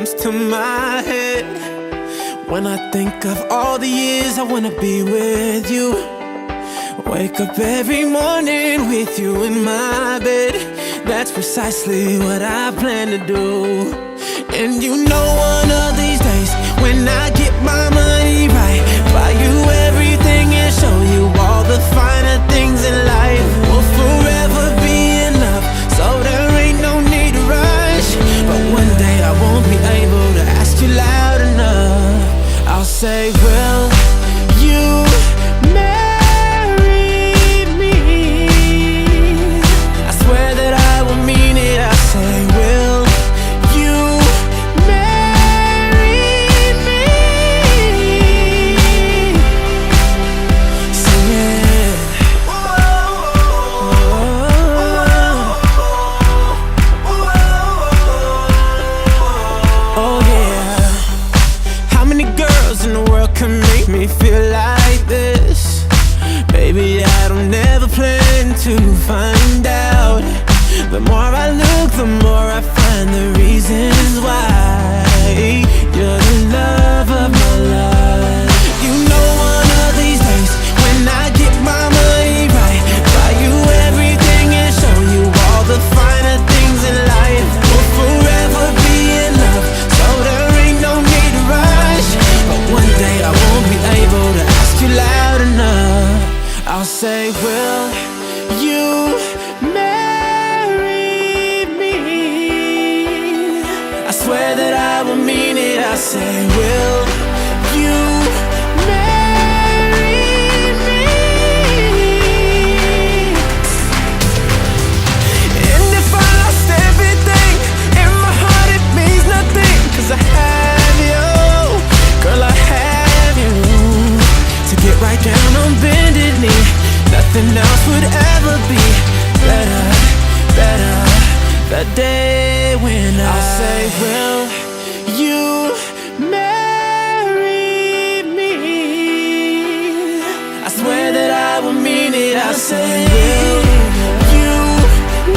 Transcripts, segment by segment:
comes to my head. When I think of all the years I wanna be with you, wake up every morning with you in my bed. That's precisely what I plan to do. And you know one of these days, when I get my money right, buy you everything and show you all the finer things in life. Will forever be enough, so there ain't no need to rush. But one day I won't be able to ask you loud enough. I'll say, will you marry me? I swear that I will mean it. I say, will you marry me? Sing it. Oh yeah. How many girls in the world can make me feel like this? Baby, I don't ever plan to find out. The more I look, the more I find the reasons why you're the love of my life. You know one of these days, when I get my money right, buy you everything and show you all the finer things in life. Will forever be enough, so there ain't no need to rush. But one day I won't be able to ask you loud enough. I'll say, will you marry me? I swear that I will mean it. I say, will you marry me? And if I lost everything, in my heart it means nothing, 'cause I have you, girl, I have you. To get right down on bended knee, nothing else would ever be better, better. The day when I'll say, will you marry me? I swear that I will mean it. I say, will you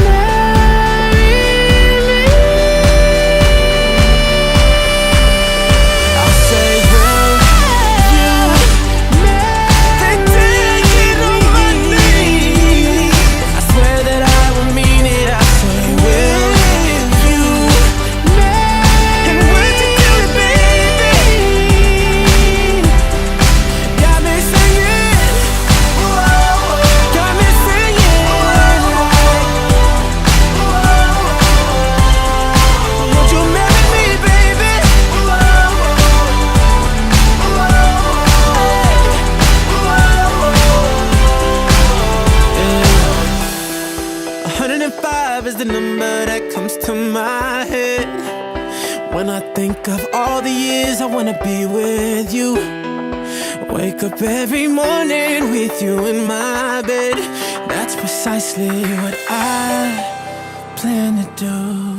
marry me? I'll say, will you marry me? I swear that I will mean it. I say, will you marry? And would you do it, baby? Got me singing, got me singing. Would you marry me, baby? Yeah. 105 is the number that comes to my head. When I think of all the years I wanna be with you, wake up every morning with you in my bed. That's precisely what I plan to do.